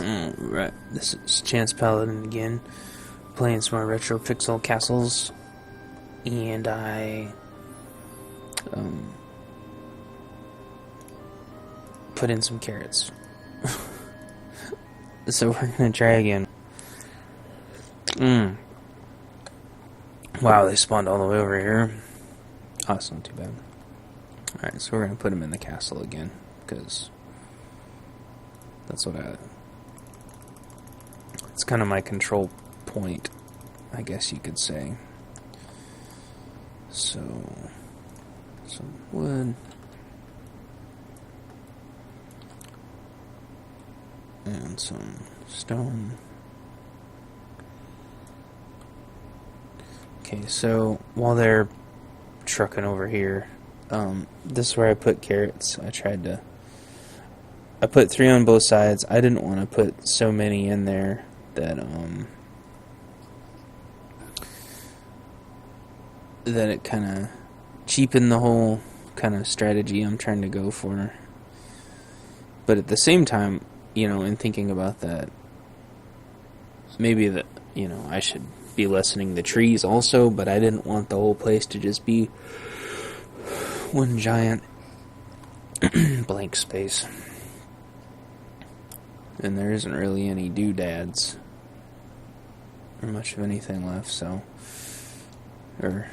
Alright, this is Chance Paladin again, playing some more RetroPixel Castles, and I put in some carrots. So we're gonna try again. Wow, they spawned all the way over here. Oh, that's not too bad. Alright, so we're gonna put them in the castle again, because that's what it's kind of my control point, I guess you could say. So, some wood. And some stone. Okay, so while they're trucking over here, this is where I put carrots. I put 3 on both sides. I didn't want to put so many in there that it kind of cheapened the whole kind of strategy I'm trying to go for. But at the same time, in thinking about that, maybe I should be lessening the trees also, but I didn't want the whole place to just be one giant blank space. And there isn't really any doodads or much of anything left, so, or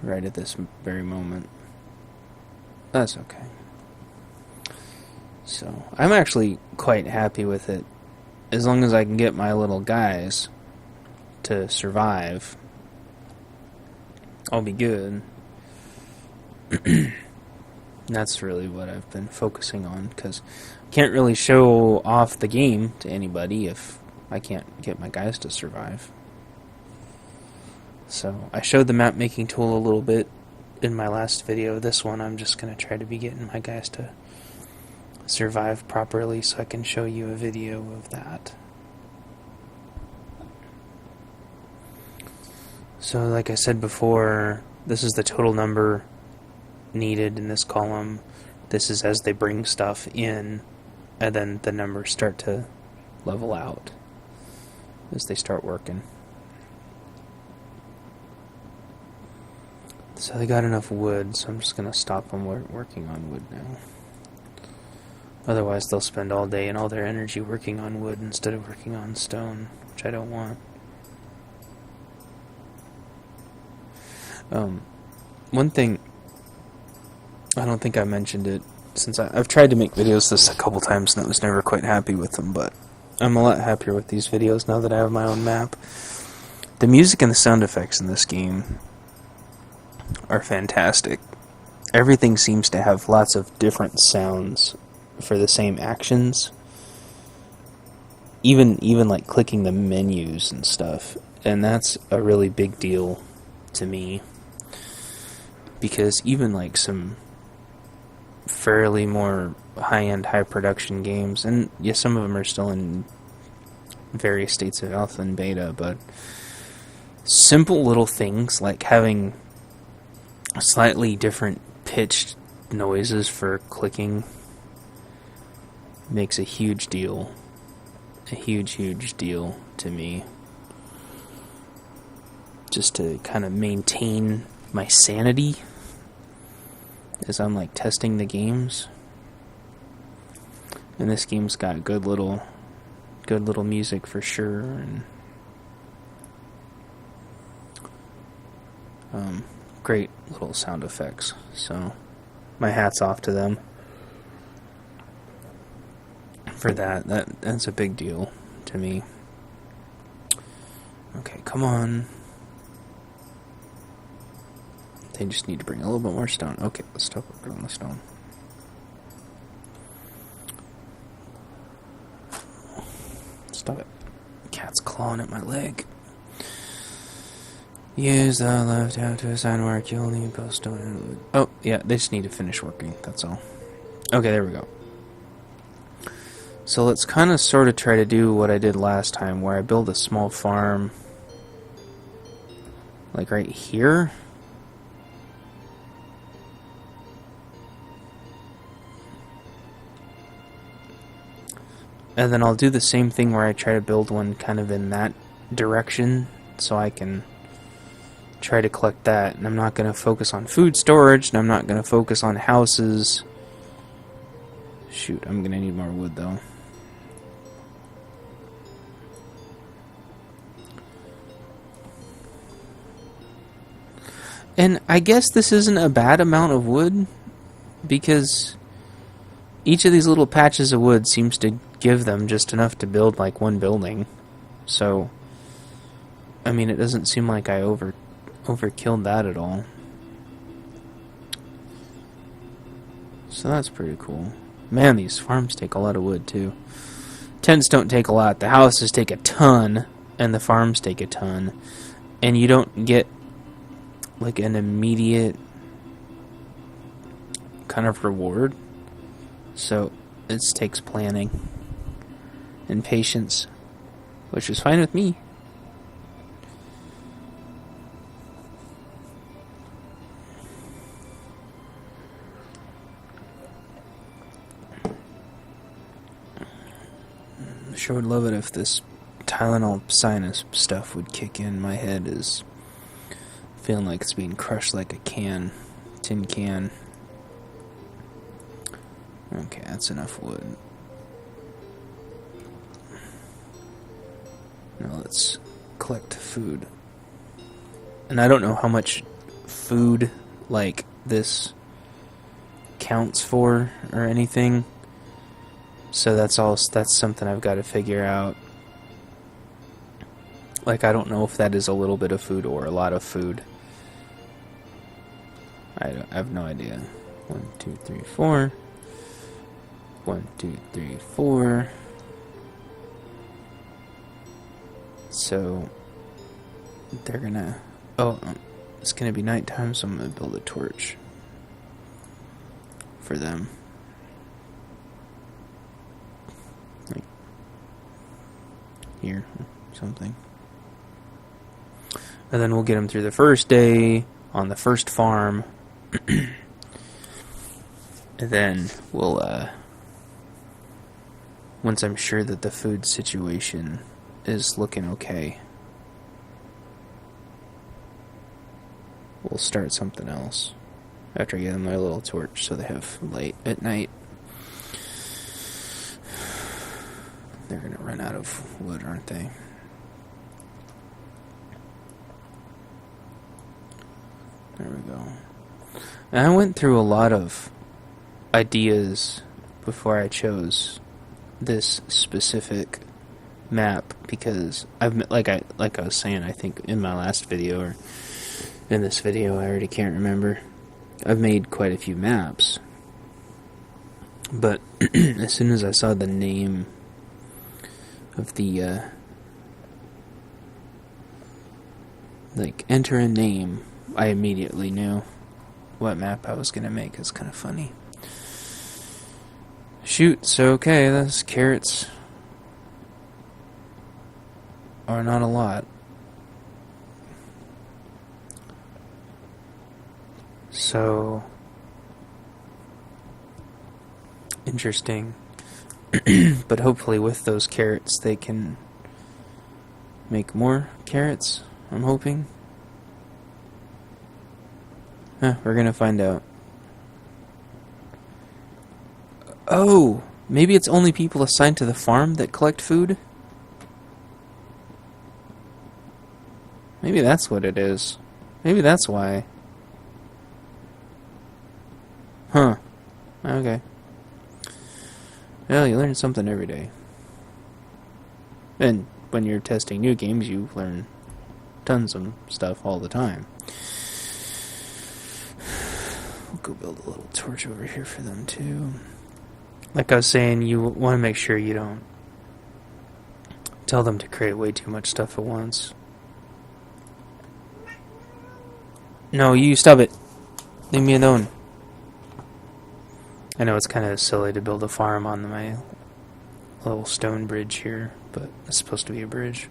right at this very moment. That's okay. So, I'm actually quite happy with it, as long as I can get my little guys to survive. I'll be good. That's really what I've been focusing on, because I can't really show off the game to anybody if I can't get my guys to survive. So, I showed the map making tool a little bit in my last video. This one I'm just going to try to be getting my guys to survive properly so I can show you a video of that. So, like I said before, this is the total number needed in this column. This is as they bring stuff in, and then the numbers start to level out as they start working. So they got enough wood, so I'm just going to stop them working on wood now. Otherwise they'll spend all day and all their energy working on wood instead of working on stone, which I don't want. One thing, I don't think I mentioned it, since I've tried to make videos this a couple times and I was never quite happy with them, but I'm a lot happier with these videos now that I have my own map. The music and the sound effects in this game are fantastic. Everything seems to have lots of different sounds for the same actions. Even like clicking the menus and stuff. And that's a really big deal to me, because even like some fairly more high-end, high-production games, and yes, some of them are still in various states of alpha and beta, but simple little things like having slightly different pitched noises for clicking makes a huge deal. A huge deal to me. Just to kind of maintain my sanity as I'm like testing the games. And this game's got good little music for sure, and great little sound effects. So my hat's off to them for that. That's a big deal to me. Okay, come on. They just need to bring a little bit more stone. Okay, let's stop working on the stone. Stop it. Cat's clawing at my leg. Use the left tab to assign work. You'll need both stone and wood. Oh, yeah, they just need to finish working. That's all. Okay, there we go. So let's kind of sort of try to do what I did last time, where I build a small farm like right here. And then I'll do the same thing where I try to build one kind of in that direction so I can try to collect that. And I'm not going to focus on food storage, and I'm not going to focus on houses. Shoot, I'm going to need more wood though. And I guess this isn't a bad amount of wood, because each of these little patches of wood seems to give them just enough to build like one building. So, I mean, it doesn't seem like I overkilled that at all. So that's pretty cool. Man, these farms take a lot of wood too. Tents don't take a lot. The houses take a ton, and the farms take a ton. And you don't get like an immediate kind of reward. So it takes planning and patience, which is fine with me. I sure would love it if this Tylenol sinus stuff would kick in. My head is feeling like it's being crushed like a tin can. Okay, that's enough wood. Now let's collect food. And I don't know how much food like this counts for or anything. So that's something I've got to figure out. Like, I don't know if that is a little bit of food or a lot of food. I have no idea. 1, 2, 3, 4. 1, 2, 3, 4. So they're gonna. Oh, it's gonna be nighttime, so I'm gonna build a torch for them. Like here, something. And then we'll get them through the first day on the first farm. And then we'll, once I'm sure that the food situation is looking okay, we'll start something else. After I give them my little torch so they have light at night. They're gonna run out of wood, aren't they? There we go. And I went through a lot of ideas before I chose this specific map, because like I was saying, I think in my last video or in this video, I already can't remember. I've made quite a few maps, but as soon as I saw the name of the like enter a name, I immediately knew what map I was gonna make. It's kind of funny. Shoot, so okay, those carrots are not a lot. So interesting. But hopefully with those carrots they can make more carrots, I'm hoping. We're gonna find out. Oh, maybe it's only people assigned to the farm that collect food? Maybe that's what it is. Maybe that's why. Huh. Okay. Well, you learn something every day. And when you're testing new games, you learn tons of stuff all the time. We'll go build a little torch over here for them too. Like I was saying, you want to make sure you don't tell them to create way too much stuff at once. No, you stop it. Leave me alone. I know it's kind of silly to build a farm on my little stone bridge here, but it's supposed to be a bridge.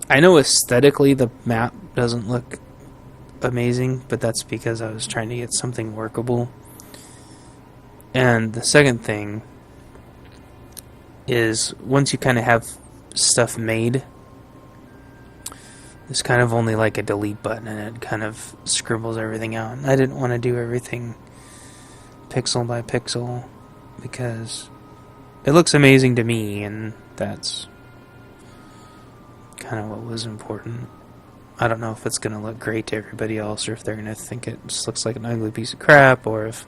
I know aesthetically the map doesn't look amazing, but that's because I was trying to get something workable. And the second thing is once you kind of have stuff made, there's kind of only like a delete button, and it kind of scribbles everything out. And I didn't want to do everything pixel by pixel because it looks amazing to me, and that's kind of what was important. I don't know if it's going to look great to everybody else, or if they're going to think it just looks like an ugly piece of crap, or if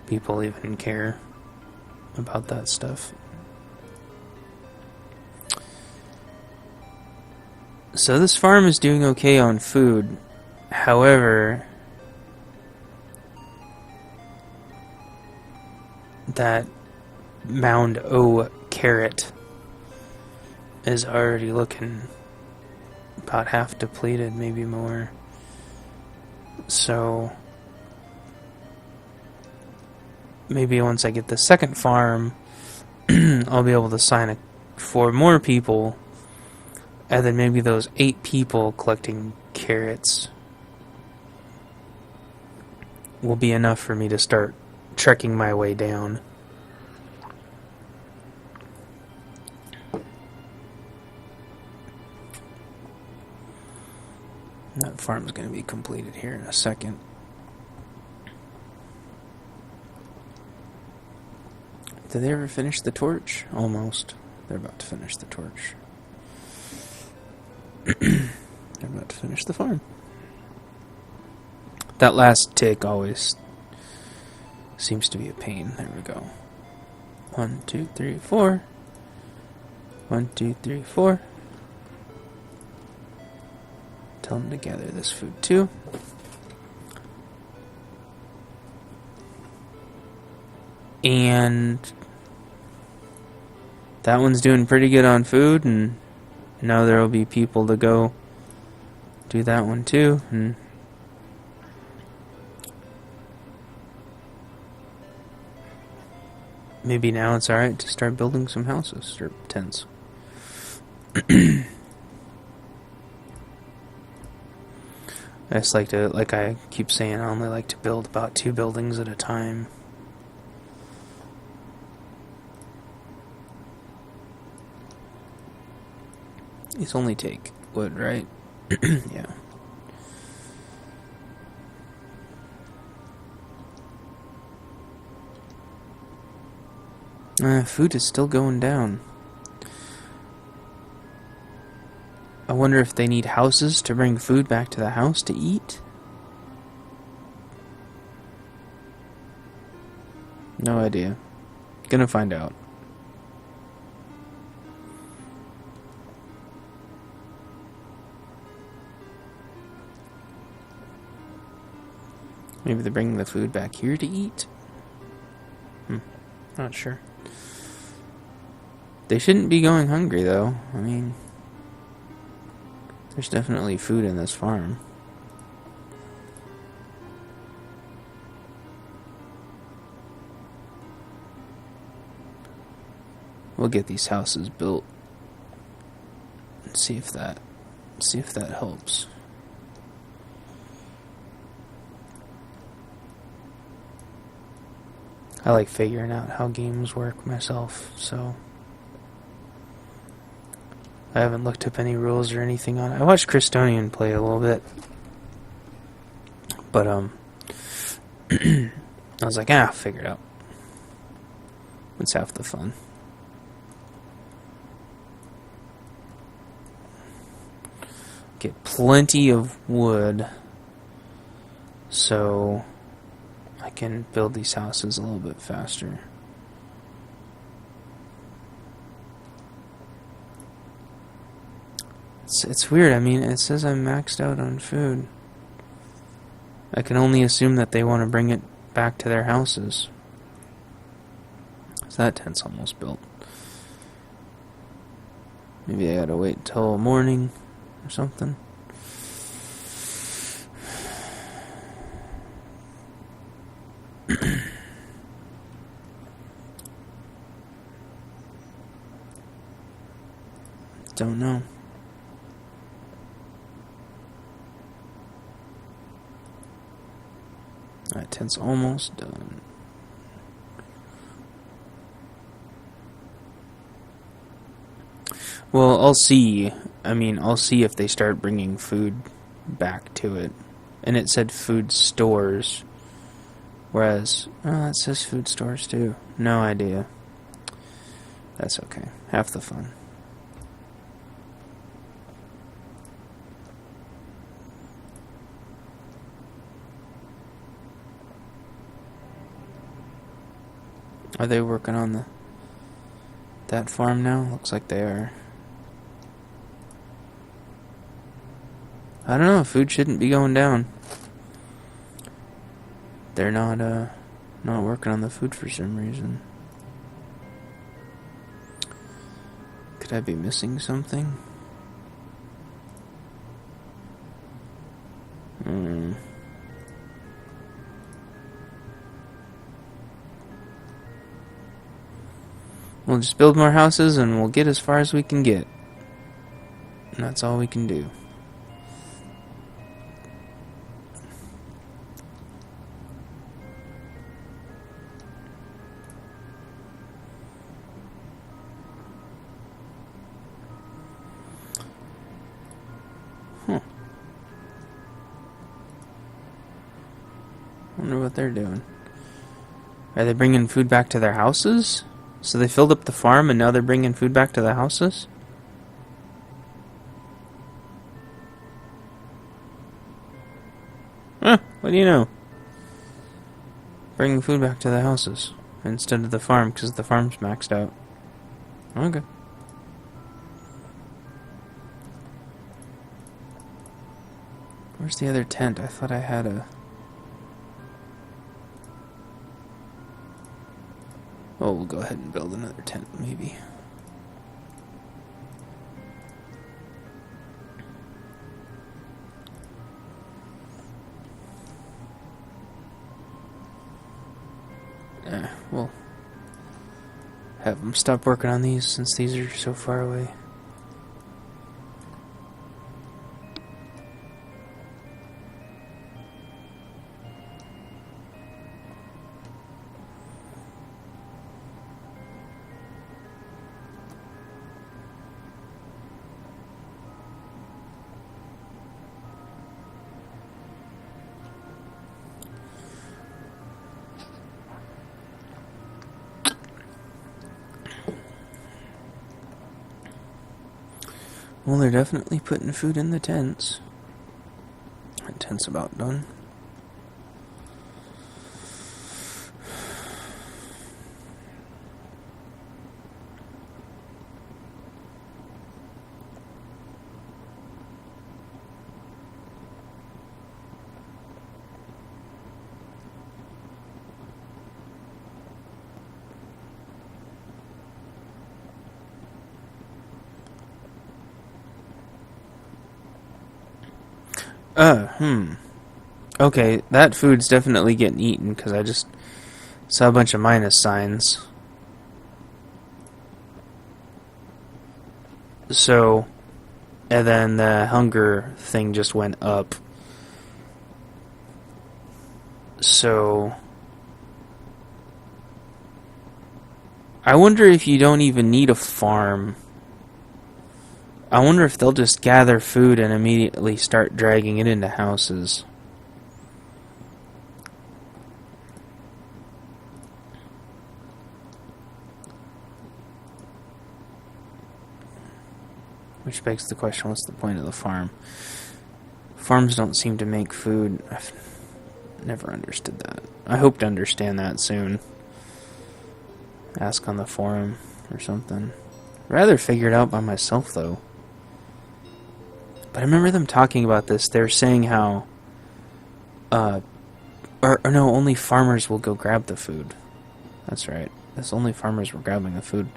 people even care about that stuff. So this farm is doing okay on food. However, that Mound O carrot is already looking about half depleted, maybe more. So maybe once I get the second farm, I'll be able to sign 4 more people, and then maybe those 8 people collecting carrots will be enough for me to start trekking my way down. That farm's going to be completed here in a second. Did they ever finish the torch? Almost. They're about to finish the torch. They're about to finish the farm. That last tick always seems to be a pain. There we go. 1, 2, 3, 4. 1, 2, 3, 4. Tell them to gather this food too. And that one's doing pretty good on food, and now there will be people to go do that one too. And maybe now it's alright to start building some houses or tents. I just like to, like I keep saying, I only like to build about 2 buildings at a time. These only take wood, right? Yeah. Food is still going down. I wonder if they need houses to bring food back to the house to eat? No idea. Gonna find out. Maybe they're bringing the food back here to eat? Not sure. They shouldn't be going hungry, though. I mean, there's definitely food in this farm. We'll get these houses built and see if that helps. I like figuring out how games work myself, so I haven't looked up any rules or anything on it. I watched Christonian play a little bit, but I was like, I'll figure it out. It's half the fun. Get plenty of wood so I can build these houses a little bit faster. It's weird. I mean, it says I'm maxed out on food. I can only assume that they want to bring it back to their houses. So that tent's almost built. Maybe I gotta wait until morning or something. Don't know. That tent's almost done. Well, I'll see. I mean, I'll see if they start bringing food back to it. And it said food stores. Whereas, oh, it says food stores too. No idea. That's okay. Half the fun. Are they working on that farm now? Looks like they are. I don't know. Food shouldn't be going down. They're not working on the food for some reason. Could I be missing something? We'll just build more houses and we'll get as far as we can get. And that's all we can do. Wonder what they're doing. Are they bringing food back to their houses? So they filled up the farm and now they're bringing food back to the houses? Huh, what do you know? Bringing food back to the houses instead of the farm because the farm's maxed out. Okay. Where's the other tent? I thought I had a... Oh, we'll go ahead and build another tent, maybe. We'll have them stop working on these since these are so far away. Well, they're definitely putting food in the tents. The tent's about done. Okay, that food's definitely getting eaten because I just saw a bunch of minus signs. So, and then the hunger thing just went up. So, I wonder if you don't even need a farm. I wonder if they'll just gather food and immediately start dragging it into houses. Which begs the question, what's the point of the farm? Farms don't seem to make food. I've never understood that. I hope to understand that soon. Ask on the forum or something. Rather figure it out by myself, though. But I remember them talking about this. They were saying how... or no, only farmers will go grab the food. That's right. That's only farmers were grabbing the food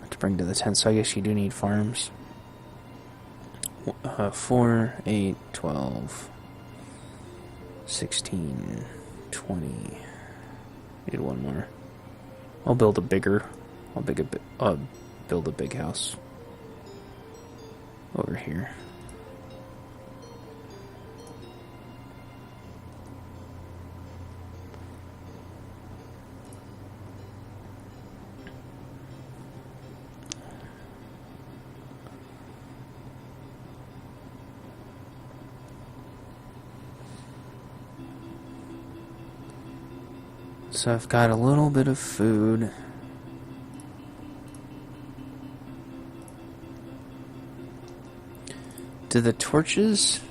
to bring to the tent, so I guess you do need farms. 4, 8, 12, 16, 20. Need one more. I'll build a bigger. Build a big house over here. So I've got a little bit of food. Do the torches...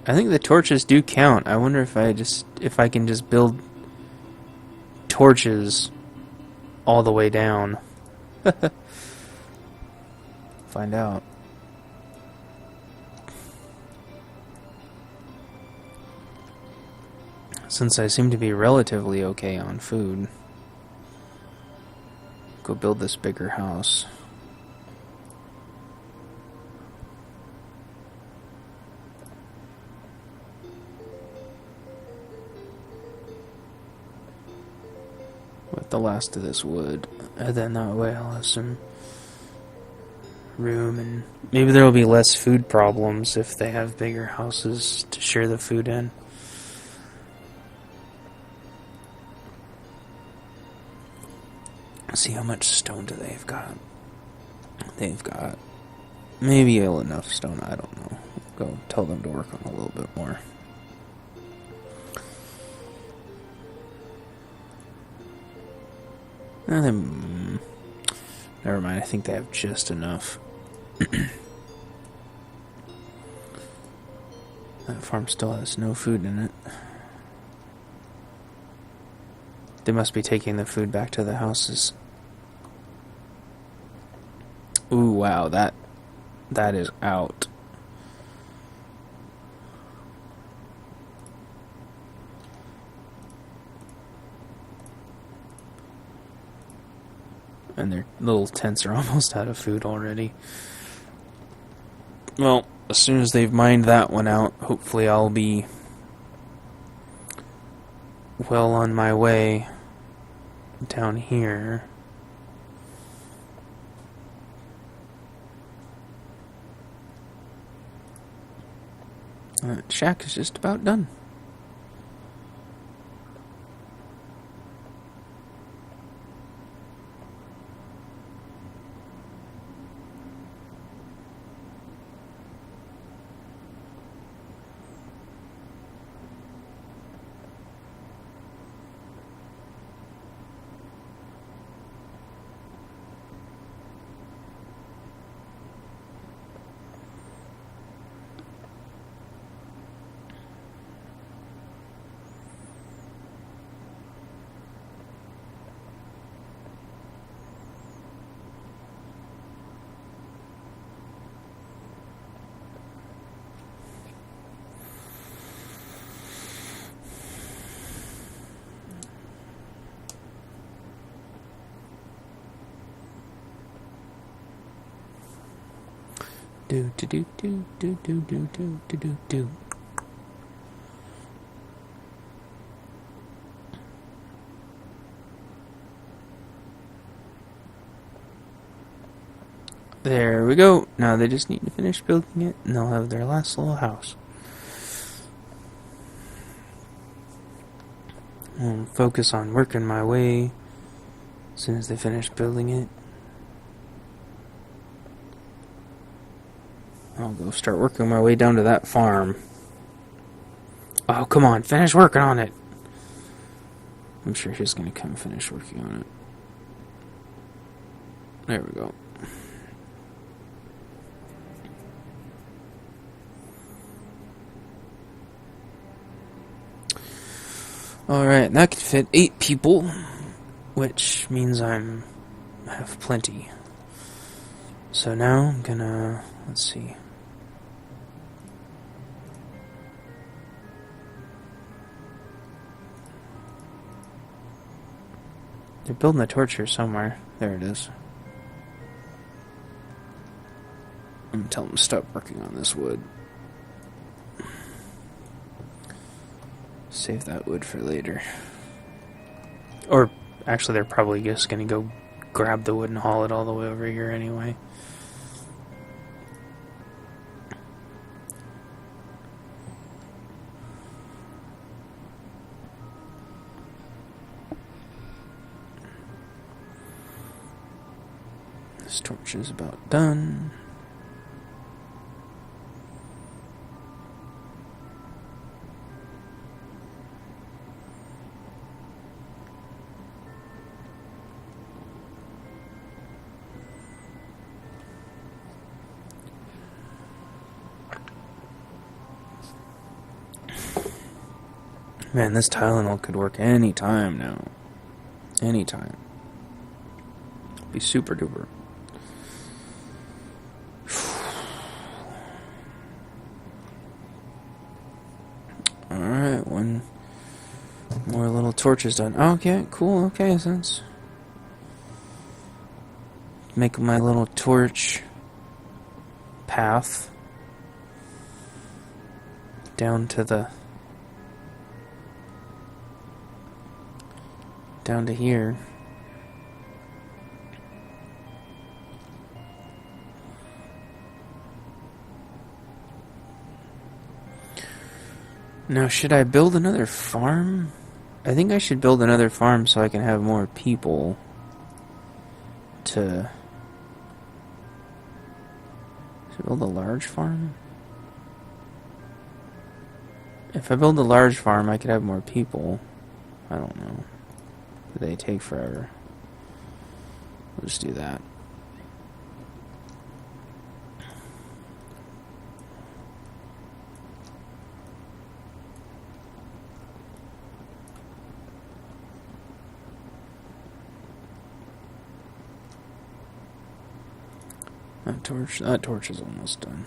I think the torches do count. I wonder if I can just build torches all the way down. Find out. Since I seem to be relatively okay on food. Go build this bigger house. With the last of this wood. And then that way I'll have some room, and maybe there will be less food problems if they have bigger houses to share the food in. See how much stone do they've got. They've got maybe enough stone, I don't know. Go tell them to work on a little bit more. Never mind, I think they have just enough. That farm still has no food in it. They must be taking the food back to the houses. Ooh, wow, that is out. And their little tents are almost out of food already. Well, as soon as they've mined that one out, hopefully I'll be well on my way down here. Shack is just about done. Do do do do do do do do do do do. There we go. Now they just need to finish building it, and they'll have their last little house. I'll focus on working my way as soon as they finish building it. I'll go start working my way down to that farm. Oh, come on, finish working on it. I'm sure he's going to come finish working on it. There we go. Alright, that can fit 8 people, which means I have plenty. So now I'm gonna, let's see. They're building a torch here somewhere. There it is. I'm gonna tell them to stop working on this wood. Save that wood for later. Or, actually, they're probably just gonna go grab the wood and haul it all the way over here anyway. This torch is about done. Man, this Tylenol could work any time now. Anytime. Be super duper. Alright, one more little torch is done. Okay, cool, okay, since make my little torch path down to here. Now, should I build another farm? I think I should build another farm so I can have more people to... Should I build a large farm? If I build a large farm, I could have more people. I don't know. They take forever. We'll just do that. That torch is almost done.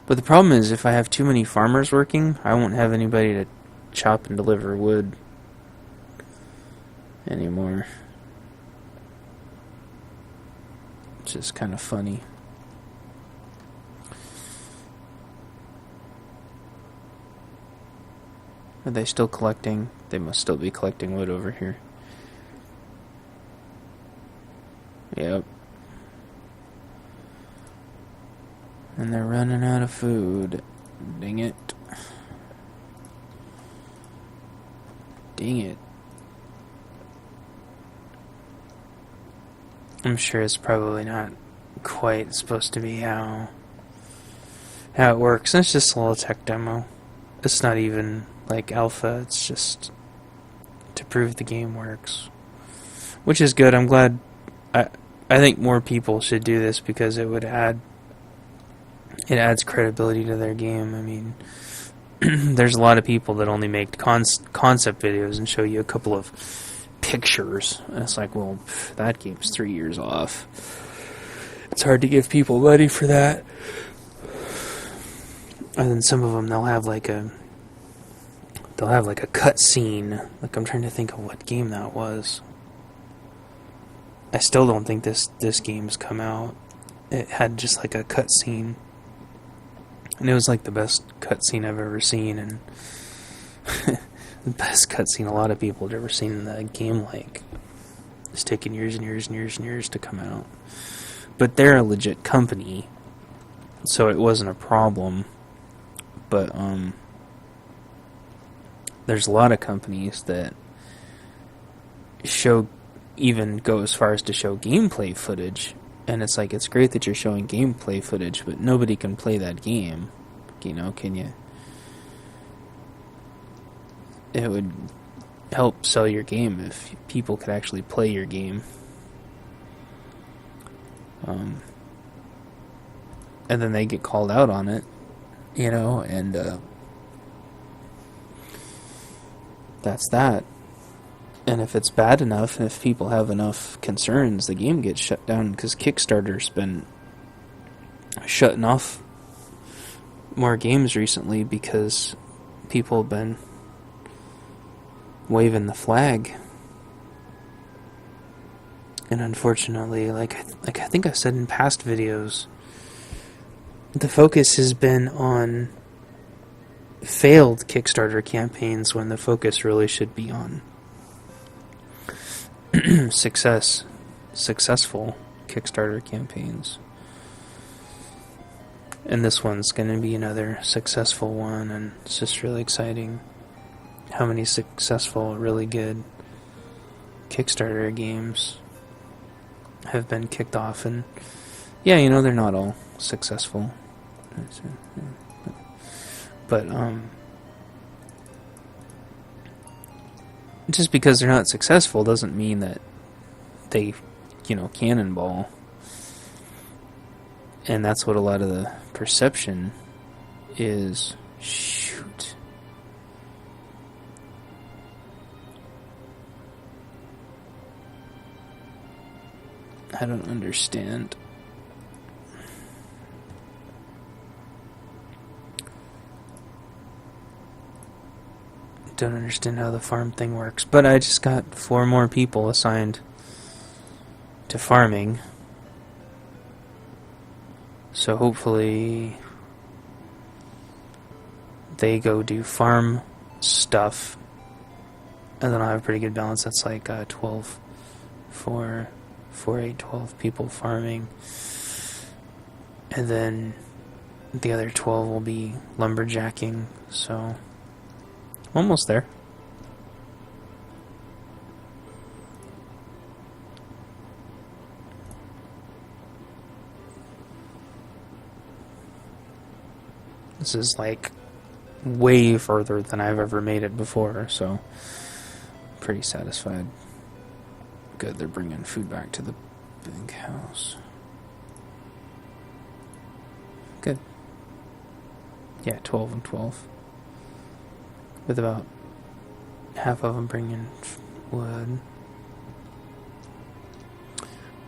But the problem is, if I have too many farmers working, I won't have anybody to chop and deliver wood anymore. Which is kind of funny. Are they still collecting? They must still be collecting wood over here. Yep. And they're running out of food. Dang it. Dang it. I'm sure it's probably not quite supposed to be how it works. It's just a little tech demo. It's not even like alpha, it's just to prove the game works. Which is good. I'm glad. I think more people should do this because it adds credibility to their game. I mean, there's a lot of people that only make concept videos and show you a couple of pictures. And it's like, well, that game's 3 years off. It's hard to give people money for that. And then some of them, they'll have like a cut scene. Like, I'm trying to think of what game that was. I still don't think this game's come out. It had just like a cutscene, and it was like the best cutscene I've ever seen, and the best cutscene a lot of people have ever seen in the game. Like, it's taken years and years and years and years to come out, but they're a legit company, so it wasn't a problem. But there's a lot of companies that even go as far as to show gameplay footage, and it's like, it's great that you're showing gameplay footage, but nobody can play that game. You know, can you? It would help sell your game if people could actually play your game. And then they get called out on it, you know, and that's that. And if it's bad enough, and if people have enough concerns, the game gets shut down, because Kickstarter's been shutting off more games recently because people have been waving the flag. And unfortunately, like I think I said in past videos, the focus has been on failed Kickstarter campaigns when the focus really should be on successful Kickstarter campaigns. And this one's going to be another successful one, and it's just really exciting how many successful, really good Kickstarter games have been kicked off. And yeah, you know, they're not all successful, but just because they're not successful doesn't mean that they, you know, cannonball. And that's what a lot of the perception is. Shoot. I don't understand. Don't understand how the farm thing works. But I just got 4 more people assigned to farming. So hopefully they go do farm stuff. And then I'll have a pretty good balance. That's like 12 for 4, 8, 12 people farming. And then the other 12 will be lumberjacking. So almost there. This is like way further than I've ever made it before, so pretty satisfied. Good, they're bringing food back to the big house. Good. Yeah, 12 and 12. With about half of them bringing wood.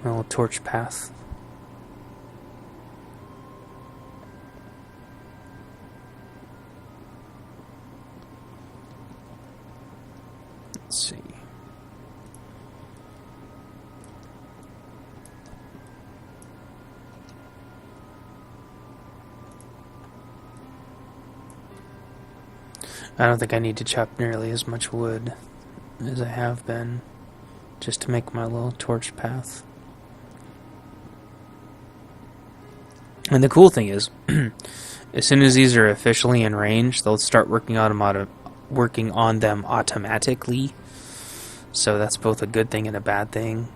A little torch path. Let's see. I don't think I need to chop nearly as much wood as I have been, just to make my little torch path. And the cool thing is, as soon as these are officially in range, they'll start working on them automatically. So that's both a good thing and a bad thing.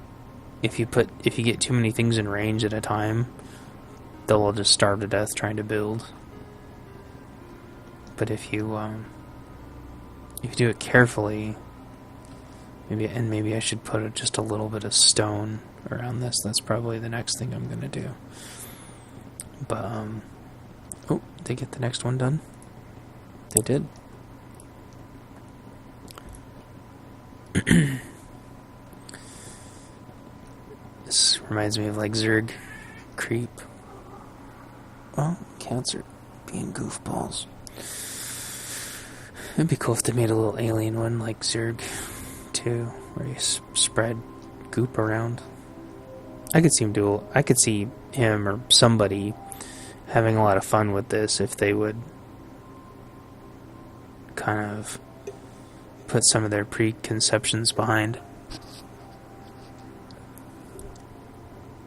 If you get too many things in range at a time, they'll all just starve to death trying to build. But if you do it carefully, maybe I should put just a little bit of stone around this. That's probably the next thing I'm gonna do. But oh, did they get the next one done? They did. This reminds me of like Zerg Creep. Well, cats are being goofballs. It'd be cool if they made a little alien one like Zerg 2, where you spread goop around. I could see him or somebody having a lot of fun with this if they would kind of put some of their preconceptions behind.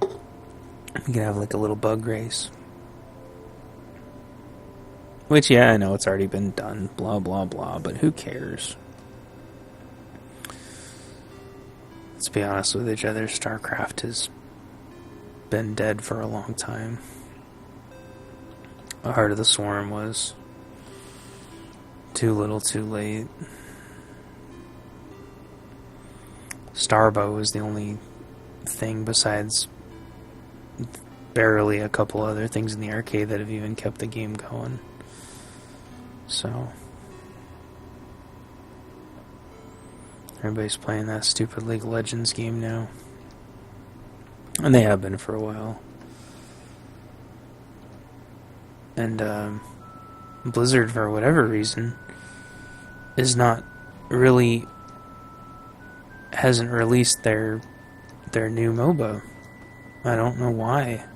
You could have like a little bug race. Which, yeah, I know it's already been done, blah, blah, blah, but who cares? Let's be honest with each other, StarCraft has been dead for a long time. Heart of the Swarm was too little, too late. Starbow is the only thing besides barely a couple other things in the arcade that have even kept the game going. So everybody's playing that stupid League of Legends game now. And they have been for a while. And Blizzard, for whatever reason, hasn't released their new MOBA. I don't know why.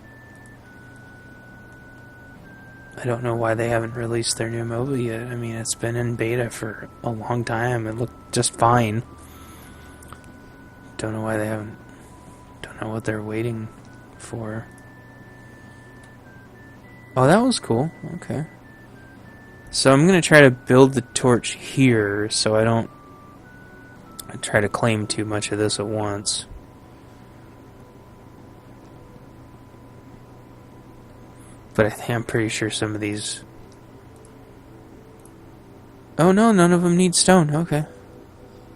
I don't know why they haven't released their new MOBA yet. I mean, it's been in beta for a long time. It looked just fine. Don't know why they haven't. Don't know what they're waiting for. Oh, that was cool. Okay. So I'm going to try to build the torch here so I don't try to claim too much of this at once. But I'm pretty sure some of these... Oh no, none of them need stone. Okay.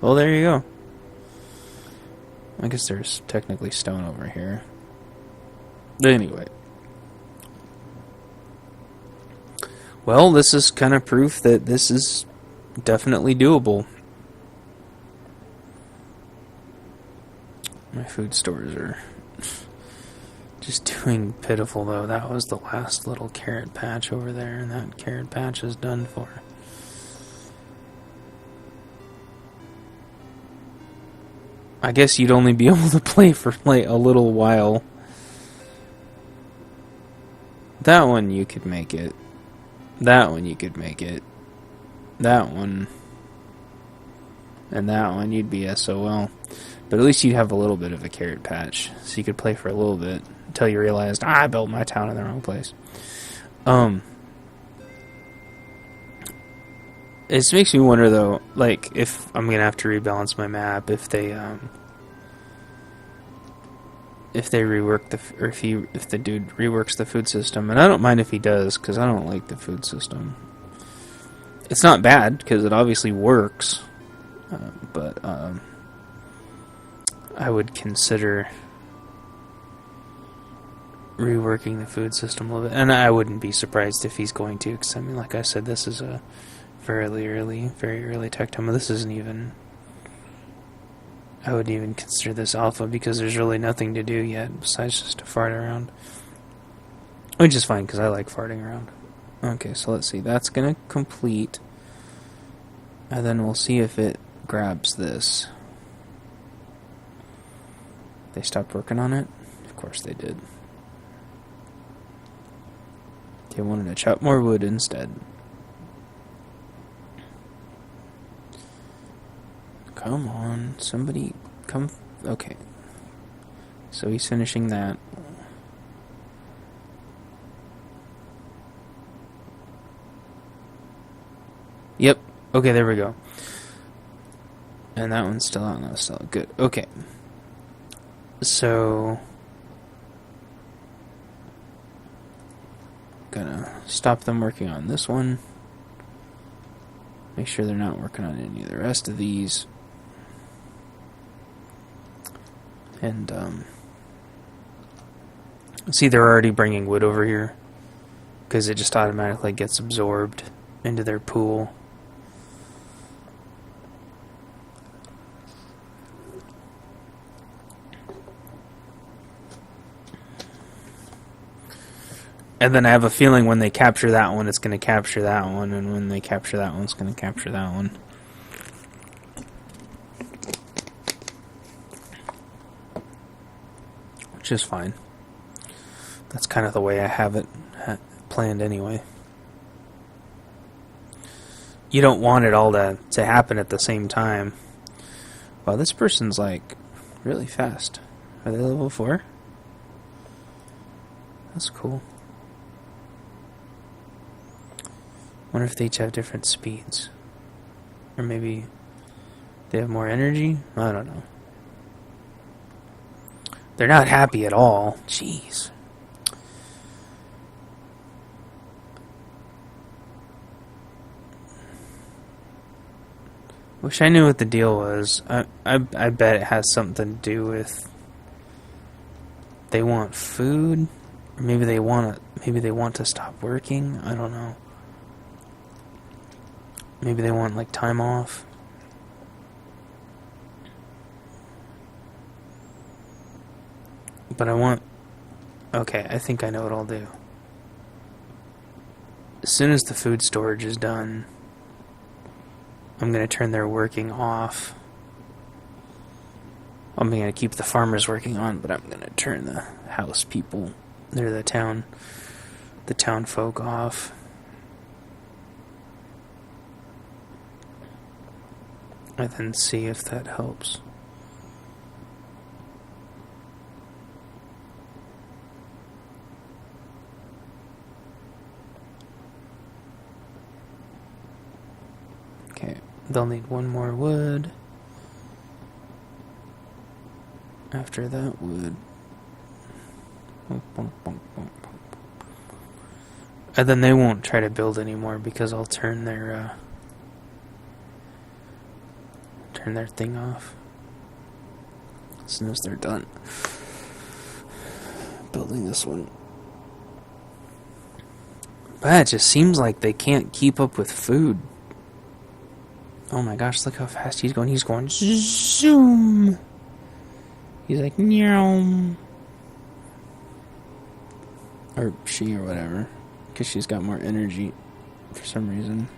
Well, there you go. I guess there's technically stone over here. But anyway. Well, this is kind of proof that this is definitely doable. My food stores are just doing pitiful, though. That was the last little carrot patch over there, and that carrot patch is done for. I guess you'd only be able to play for like a little while. That one you could make it. That one you could make it. That one. And that one you'd be SOL. But at least you'd have a little bit of a carrot patch. So you could play for a little bit. Until you realized, I built my town in the wrong place. It makes me wonder, though, like, if I'm going to have to rebalance my map, if they rework if the dude reworks the food system. And I don't mind if he does, because I don't like the food system. It's not bad, because it obviously works. But I would consider reworking the food system a little bit. And I wouldn't be surprised if he's going to, because, I mean, like I said, this is a very early tech demo. This isn't even... I wouldn't even consider this alpha, because there's really nothing to do yet besides just to fart around. Which is fine, because I like farting around. Okay, so let's see. That's going to complete. And then we'll see if it grabs this. They stopped working on it? Of course they did. They wanted to chop more wood instead. Come on, somebody come... Okay. So he's finishing that. Yep. Okay, there we go. And that one's still out. That's still good. Okay. So... Gonna stop them working on this one. Make sure they're not working on any of the rest of these. And, see, they're already bringing wood over here, because it just automatically gets absorbed into their pool. And then I have a feeling when they capture that one, it's going to capture that one, and when they capture that one, it's going to capture that one. Which is fine. That's kind of the way I have it planned anyway. You don't want it all to happen at the same time. Wow, this person's like really fast. Are they level 4? That's cool. Wonder if they each have different speeds. Or maybe they have more energy? I don't know. They're not happy at all. Jeez. Wish I knew what the deal was. I bet it has something to do with they want food, or maybe they want to stop working. I don't know. Maybe they want like time off. But I want... Okay, I think I know what I'll do. As soon as the food storage is done, I'm going to turn their working off. I'm going to keep the farmers working on, but I'm going to turn the house people, they're the town folk off. And then see if that helps. Okay, they'll need one more wood. After that wood. And then they won't try to build anymore because I'll turn their thing off as soon as they're done building this one. But it just seems like they can't keep up with food. Oh my gosh, look how fast he's going. He's going zoom. He's like, meow. Or she or whatever. Because she's got more energy for some reason.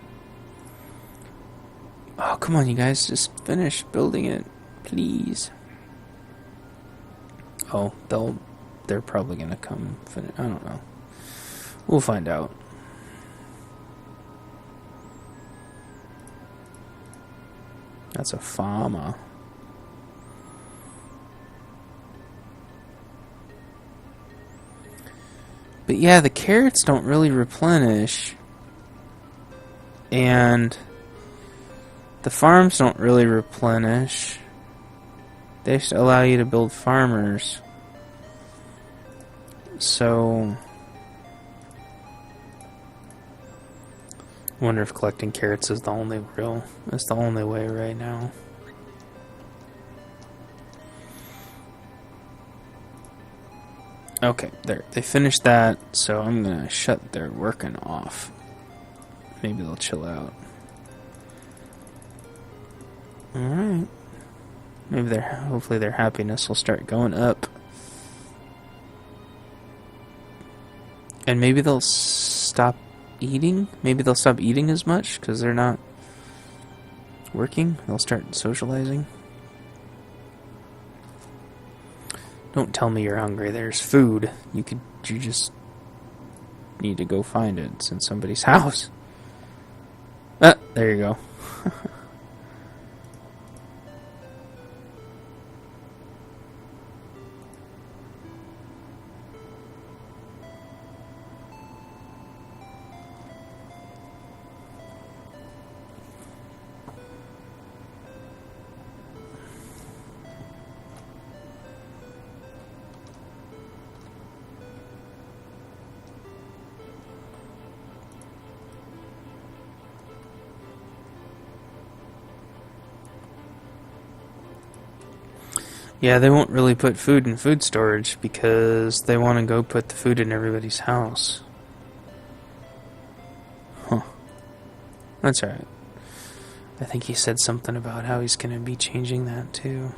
Oh, come on, you guys. Just finish building it. Please. Oh, they're probably going to come finish. I don't know. We'll find out. That's a farmer. But yeah, the carrots don't really replenish. And the farms don't really replenish. They just allow you to build farmers. So I wonder if collecting carrots is the only way right now. Okay, there. They finished that, so I'm gonna shut their working off. Maybe they'll chill out. Alright. Hopefully their happiness will start going up. And maybe they'll stop eating? Maybe they'll stop eating as much because they're not working. They'll start socializing. Don't tell me you're hungry. There's food. You just need to go find it. It's in somebody's house. Ah, there you go. Yeah, they won't really put food in food storage because they want to go put the food in everybody's house. Huh. That's alright. I think he said something about how he's going to be changing that too.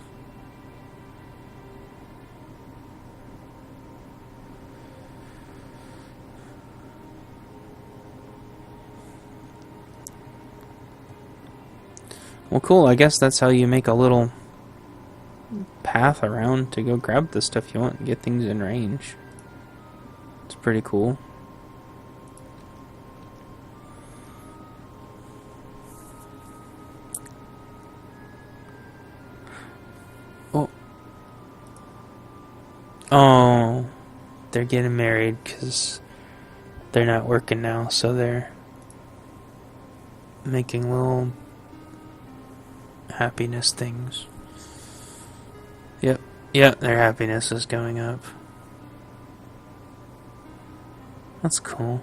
Well, cool. I guess that's how you make a little path around to go grab the stuff you want and get things in range. It's pretty cool. Oh, they're getting married because they're not working now, so they're making little happiness things. Yep, their happiness is going up. That's cool.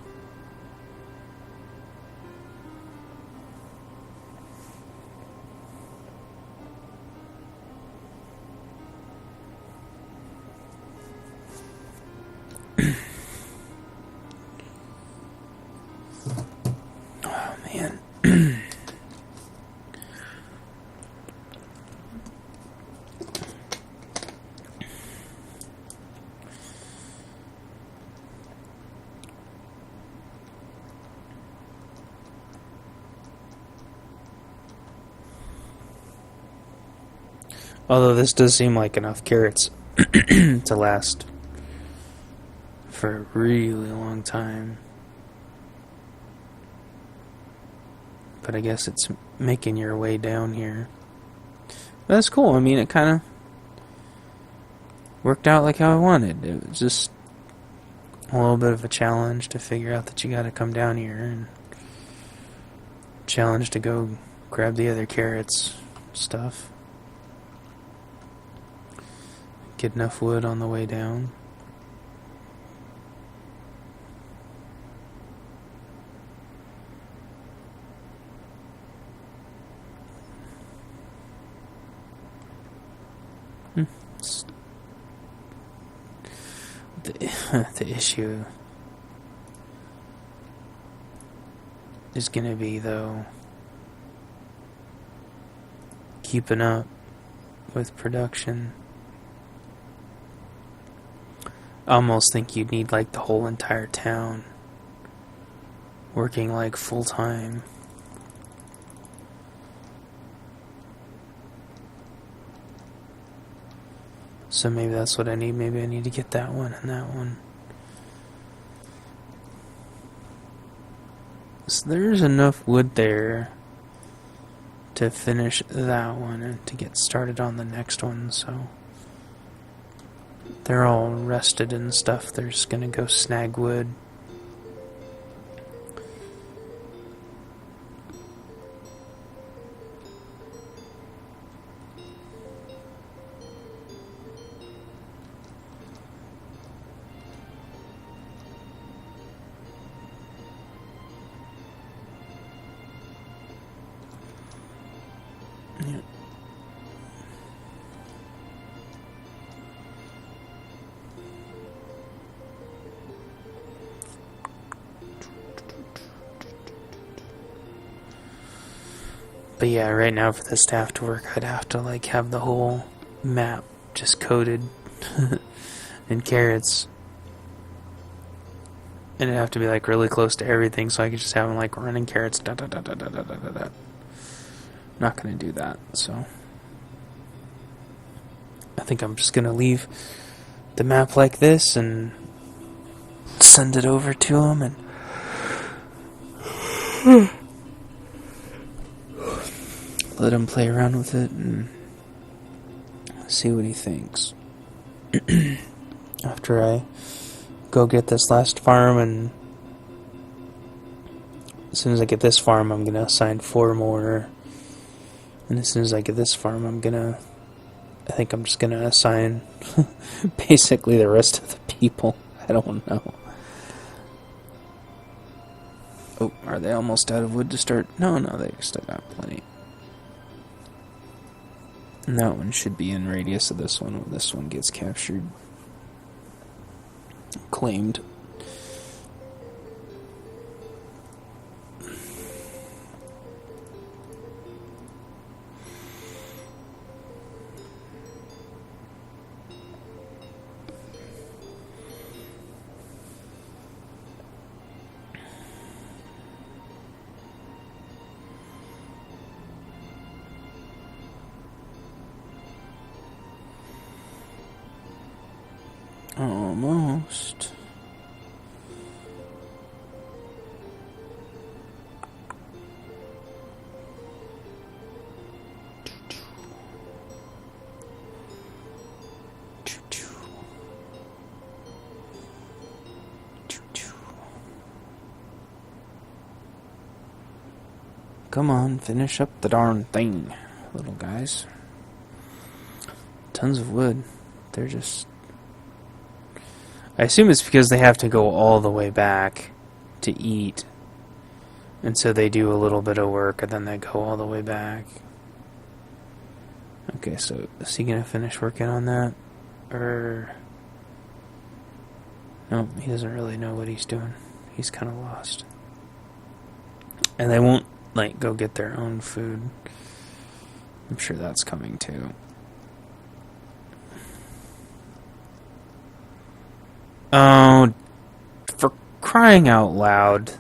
Oh, man. Although this does seem like enough carrots to last for a really long time. But I guess it's making your way down here. But that's cool. I mean, it kind of worked out like how I wanted. It was just a little bit of a challenge to figure out that you gotta come down here, and challenge to go grab the other carrots stuff. Get enough wood on the way down. The issue is going to be, though, keeping up with production. I almost think you'd need like the whole entire town working like full time. So maybe that's what I need. Maybe I need to get that one and that one. So there's enough wood there to finish that one and to get started on the next one, so they're all rested and stuff. They're just gonna go snag wood. Yeah. But yeah, right now for this to have to work, I'd have to like have the whole map just coated in carrots. And it'd have to be like really close to everything so I could just have them like running carrots. Da, da, da, da, da, da, da, da. Not gonna do that, so I think I'm just gonna leave the map like this and send it over to him and let him play around with it and see what he thinks. After I go get this last farm, and as soon as I get this farm, I'm gonna assign 4 more. And as soon as I get this farm, I think I'm just gonna assign basically the rest of the people. I don't know. Oh, are they almost out of wood to start? No, they still got plenty. And that one should be in radius of this one when this one gets captured. Claimed. Almost. Come on, finish up the darn thing, little guys. Tons of wood. They're just... I assume it's because they have to go all the way back to eat. And so they do a little bit of work and then they go all the way back. Okay, so is he going to finish working on that? Or... No, he doesn't really know what he's doing. He's kind of lost. And they won't, like, go get their own food. I'm sure that's coming too. Oh, for crying out loud.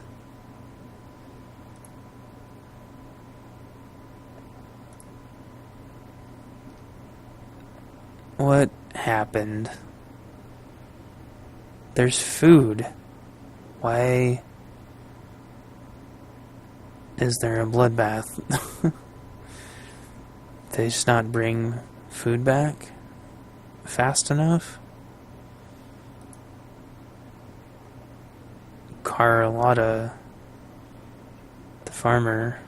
What happened? There's food. Why is there a bloodbath? Did they just not bring food back fast enough? Carlotta, the farmer,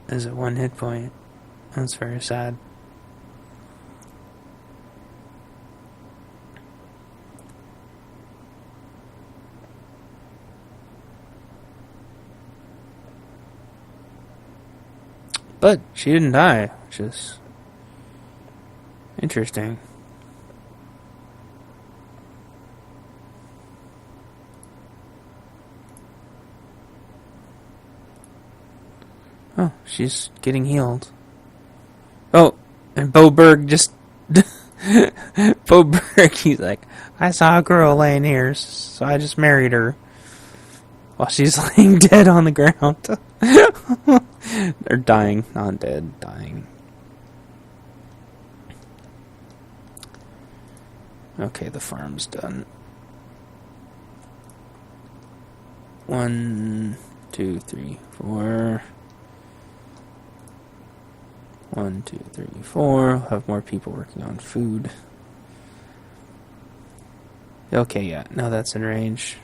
is at 1 hit point. That's very sad. But she didn't die, which is interesting. Oh, she's getting healed. Oh, and Bo Berg just... Bo Berg, he's like, I saw a girl laying here, so I just married her. While she's laying dead on the ground. Or dying. Not dead, dying. Okay, the farm's done. 1, 2, 3, 4. 1, 2, 3, 4. We'll have more people working on food. Okay, yeah, now that's in range.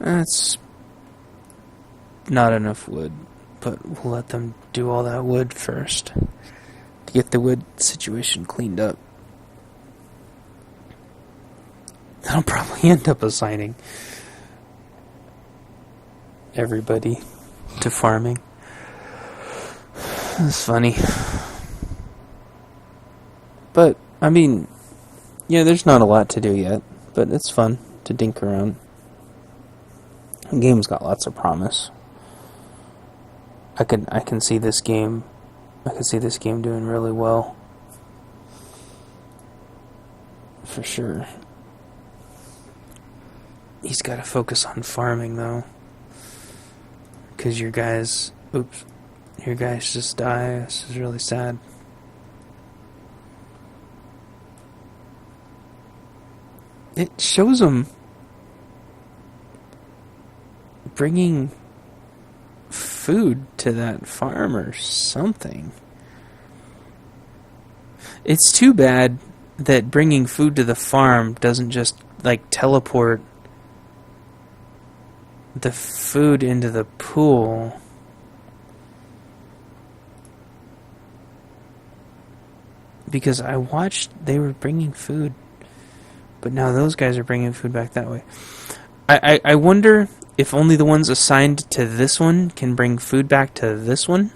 That's not enough wood, but we'll let them do all that wood first to get the wood situation cleaned up. That'll probably end up assigning everybody to farming. That's funny. But, I mean, yeah, there's not a lot to do yet, but it's fun to dink around. The game's got lots of promise. I can see this game. I can see this game doing really well. For sure. He's got to focus on farming though. Cause your guys just die. This is really sad. It shows them bringing food to that farm or something. It's too bad that bringing food to the farm doesn't just like teleport the food into the pool. Because I watched they were bringing food, but now those guys are bringing food back that way. I wonder if only the ones assigned to this one can bring food back to this one?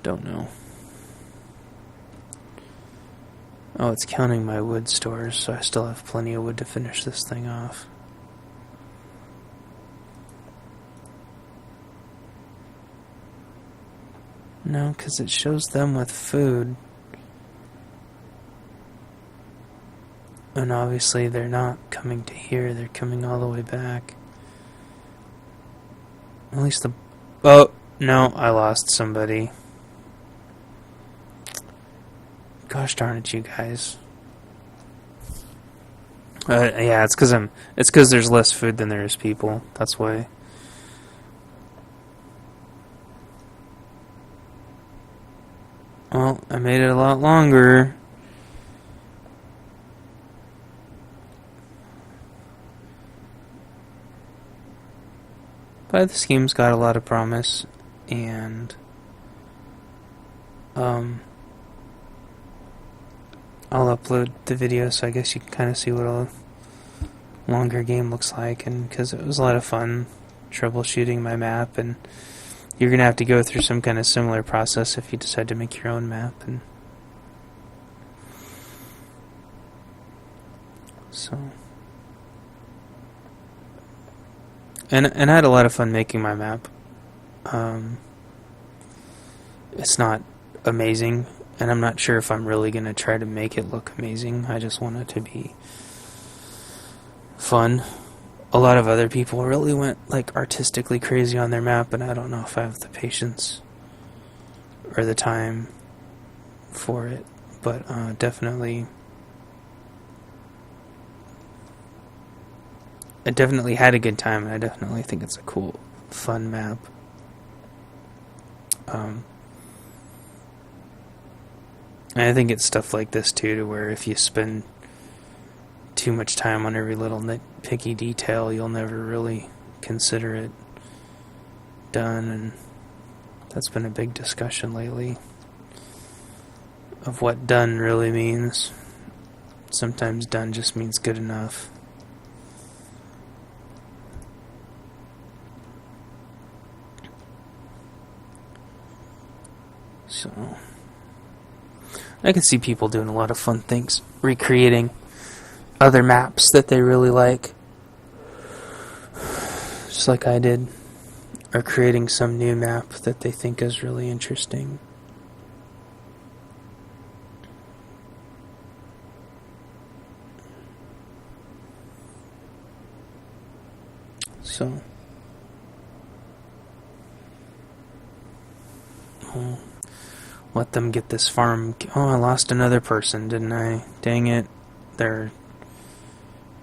Don't know. Oh, it's counting my wood stores, so I still have plenty of wood to finish this thing off. No, because it shows them with food. And obviously they're not coming to here, they're coming all the way back. At least the... Oh, no, I lost somebody. Gosh darn it, you guys. Yeah, it's because there's less food than there is people. That's why. Well, I made it a lot longer. But this game's got a lot of promise, and I'll upload the video so I guess you can kind of see what a longer game looks like, and because it was a lot of fun troubleshooting my map, and you're gonna have to go through some kind of similar process if you decide to make your own map, and so and I had a lot of fun making my map. It's not amazing, and I'm not sure if I'm really gonna try to make it look amazing. I just want it to be fun. A lot of other people really went like artistically crazy on their map, and I don't know if I have the patience or the time for it, but definitely I definitely had a good time, and I definitely think it's a cool, fun map. And I think it's stuff like this too, to where if you spend too much time on every little nitpicky detail, you'll never really consider it done, and that's been a big discussion lately of what done really means. Sometimes done just means good enough. So I can see people doing a lot of fun things, recreating other maps that they really like. just like I did, are creating some new map that they think is really interesting. So, I'll let them get this farm. Oh, I lost another person, didn't I? Dang it. They're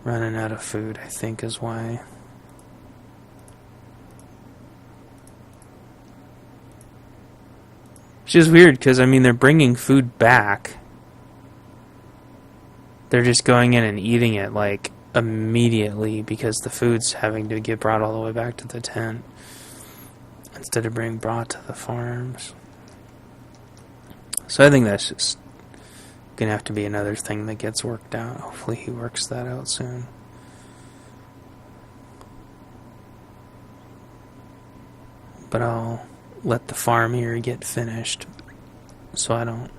running out of food, I think is why. Which is weird, because, I mean, they're bringing food back. They're just going in and eating it, like, immediately, because the food's having to get brought all the way back to the tent, instead of being brought to the farms. So I think that's just gonna have to be another thing that gets worked out. Hopefully he works that out soon. But I'll let the farm here get finished, so I don't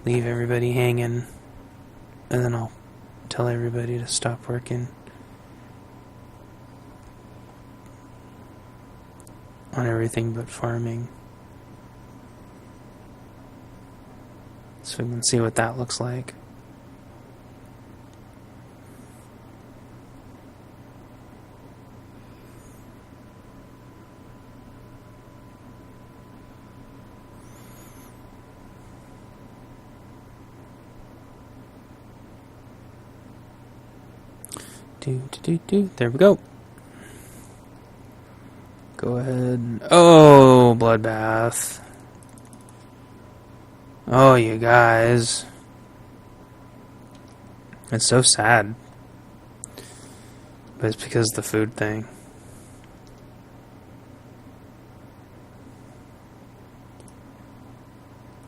leave everybody hanging, and then I'll tell everybody to stop working on everything but farming, so we can see what that looks like. There we go. Go ahead. Oh, bloodbath. Oh, you guys. It's so sad. But it's because of the food thing.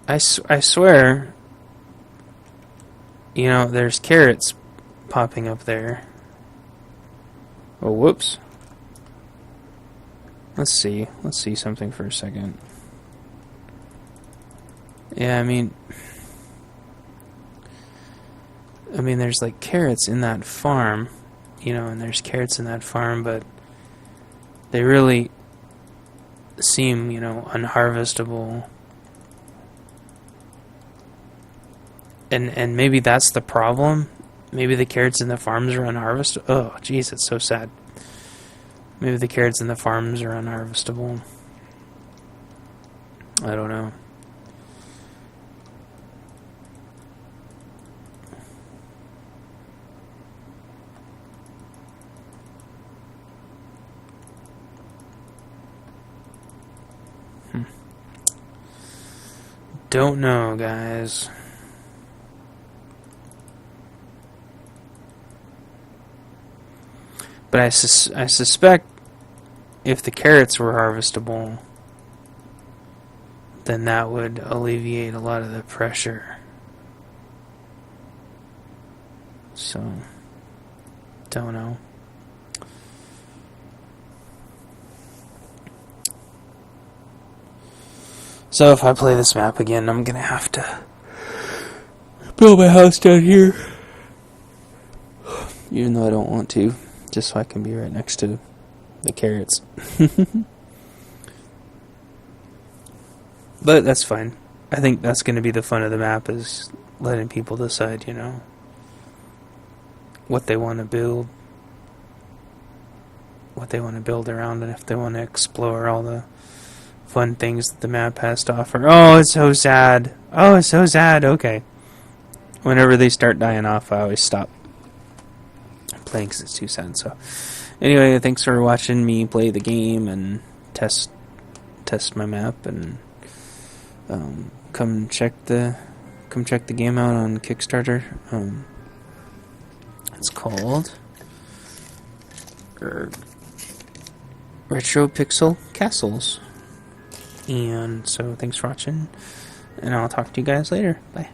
I swear, you know, there's carrots popping up there. Oh, whoops. Let's see something for a second. Yeah, I mean, there's like carrots in that farm, you know, and there's carrots in that farm, but they really seem, you know, unharvestable. And maybe that's the problem. Maybe the carrots in the farms are unharvestable. Oh, jeez, it's so sad. Maybe the carrots in the farms are unharvestable. I don't know. Don't know, guys. But I suspect if the carrots were harvestable, then that would alleviate a lot of the pressure. So, don't know. So if I play this map again, I'm gonna have to build my house down here. Even though I don't want to. Just so I can be right next to the carrots. But that's fine. I think that's going to be the fun of the map, is letting people decide, you know, what they want to build. What they want to build around, and if they want to explore all the fun things that the map has to offer. Oh, it's so sad. Oh, it's so sad. Okay. Whenever they start dying off, I always stop playing because it's too sad. So anyway, thanks for watching me play the game and test my map, and come check the game out on Kickstarter. It's called RetroPixelCastles. And so thanks for watching, and I'll talk to you guys later. Bye.